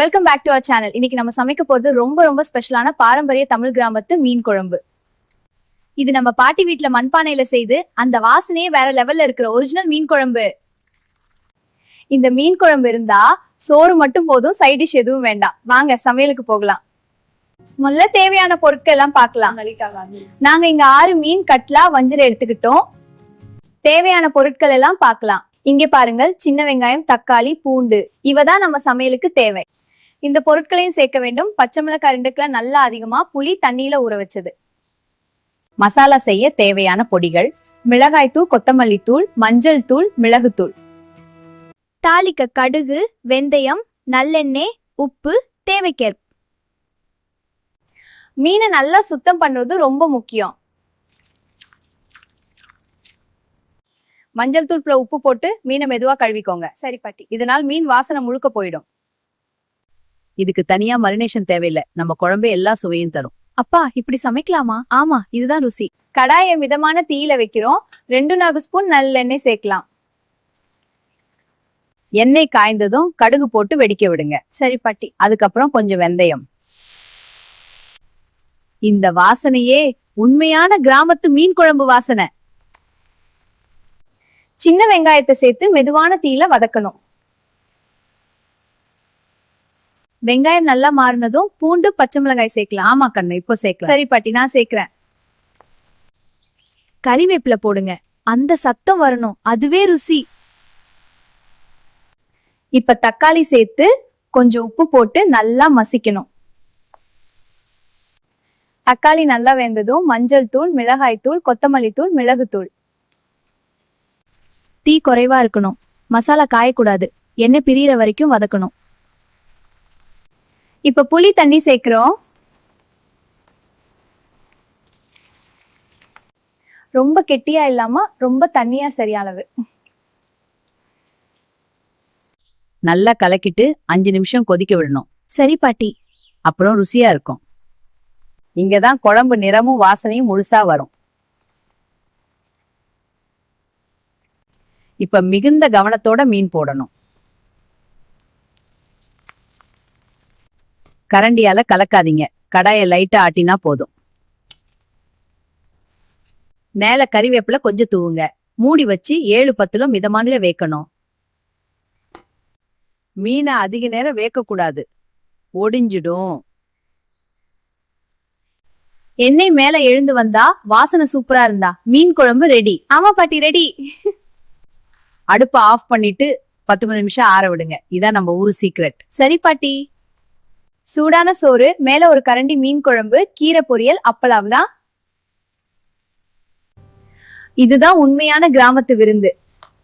Welcome back to our channel. இன்னைக்கு நம்ம சமைக்க போறது ரொம்ப ஸ்பெஷலான பாரம்பரிய தமிழ் கிராமத்து மீன் குழம்பு. இது நம்ம பாட்டி வீட்டுல மண்பானையில செய்து அந்த வாசனையே வேற லெவல்ல இருக்கிற ஒரிஜினல் மீன் குழம்பு. இந்த மீன் குழம்பு இருந்தா சோறு மட்டும் போதும், சைட் டிஷ் எதுவும் வேண்டாம். வாங்க சமையலுக்கு போகலாம். முதல்ல தேவையான பொருட்கள் எல்லாம் பார்க்கலாம். நாங்க இங்க 6 மீன் கட்லா வஞ்சரை எடுத்துக்கிட்டோம். தேவையான பொருட்கள் எல்லாம் பார்க்கலாம். இங்கே பாருங்கள், சின்ன வெங்காயம், தக்காளி, பூண்டு இவதான் நம்ம சமையலுக்கு தேவை. இந்த பொருட்களையும் சேர்க்க வேண்டும். பச்சை மிளகாய் 2 கிலோ நல்லா அதிகமா புளி தண்ணியில ஊற வச்சது. மசாலா செய்ய தேவையான பொடிகள்: மிளகாய் தூள், கொத்தமல்லி தூள், மஞ்சள் தூள், மிளகுத்தூள். தாளிக்க கடுகு, வெந்தயம், நல்லெண்ணெய், உப்பு தேவைக்கேற்ப. மீனை நல்லா சுத்தம் பண்றது ரொம்ப முக்கியம். மஞ்சள் தூள் உப்பு போட்டு மீனை மெதுவா கழுவிக்கோங்க. சரி பாட்டி. இதனால் மீன் வாசனை முழுக்க போயிடும். இதுக்கு தனியா மரினேஷன் தேவையில்லை. நம்ம குழம்பு எல்லா சுவையும் தரும். அப்பா, இப்படி சமைக்கலாமா? ஆமா, இதுதான் ருசி. கடாயை மிதமான தீயில வைக்கிறோம். 2 ஸ்பூன் நல்லெண்ணெய் சேர்க்கலாம். எண்ணெய் காய்ந்ததும் கடுகு போட்டு வெடிக்க விடுங்க. சரி பாட்டி. அதுக்கப்புறம் கொஞ்சம் வெந்தயம். இந்த வாசனையே உண்மையான கிராமத்து மீன் குழம்பு வாசனை. சின்ன வெங்காயத்தை சேர்த்து மெதுவான தீயில வதக்கணும். வெங்காயம் நல்லா மாறினதும் பூண்டு, பச்சை மிளகாய் சேர்க்கலாம். ஆமா கண்ணு, இப்போ சேர்க்கலாம். சரி பாட்டி, நான் சேர்க்கிறேன். கறிவேப்பிலை போடுங்க. அந்த சத்தம் வரணும், அதுவே ருசி. இப்ப தக்காளி சேர்த்து கொஞ்சம் உப்பு போட்டு நல்லா மசிக்கணும். தக்காளி நல்லா வெந்ததும் மஞ்சள் தூள், மிளகாய் தூள், கொத்தமல்லி தூள், மிளகுத்தூள். தீ குறைவா இருக்கணும். மசாலா காயக்கூடாது. எண்ணெய் பிரியிற வரைக்கும் வதக்கணும். இப்ப புளி தண்ணி சேர்க்கிறோம். ரொம்ப கெட்டியா இல்லாம ரொம்ப தண்ணியா சரியான அளவு. நல்லா கலக்கிட்டு 5 நிமிஷம் கொதிக்க விடணும். சரி பாட்டி. அப்புறம் ருசியா இருக்கும். இங்கதான் குழம்பு நிறமும் வாசனையும் முழுசா வரும். இப்ப மிகுந்த கவனத்தோட மீன் போடணும். கரண்டியால கலக்காதீங்க. கடாயை லைட்டா ஆட்டினா போதும். மேல கறிவேப்பிலை கொஞ்சம் தூவுங்க. மூடி வச்சு 7-10 மிதமான வேக்கணும். மீனை அதிக நேரம் வேக்க கூடாது, ஒடிஞ்சிடும். எண்ணெய் மேல எழுந்து வந்தா வாசனை சூப்பரா இருந்தா மீன் குழம்பு ரெடி. ஆமா பாட்டி, ரெடி. அடுப்பை ஆஃப் பண்ணிட்டு 10 நிமிஷம் ஆற விடுங்க. இதான் நம்ம ஊரு சீக்ரெட். சரி பாட்டி. சூடான சோறு, மேல ஒரு கரண்டி மீன் குழம்பு, கீரை பொரியல், அப்பளம்தான். இதுதான் உண்மையான கிராமத்து விருந்து.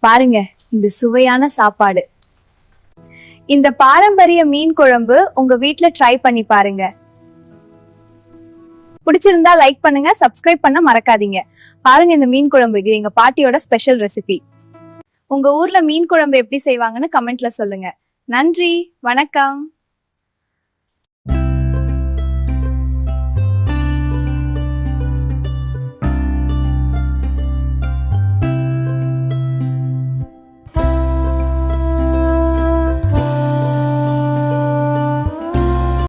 பாருங்க இந்த சுவையான சாப்பாடு. இந்த பாரம்பரிய மீன் குழம்பு உங்க வீட்ல ட்ரை பண்ணி பாருங்க. பிடிச்சிருந்தா லைக் பண்ணுங்க, சப்ஸ்கிரைப் பண்ண மறக்காதீங்க. பாருங்க இந்த மீன் குழம்பு, இது எங்க பாட்டியோட ஸ்பெஷல் ரெசிபி. உங்க ஊர்ல மீன் குழம்பு எப்படி செய்வாங்கன்னு கமெண்ட்ல சொல்லுங்க. நன்றி, வணக்கம்.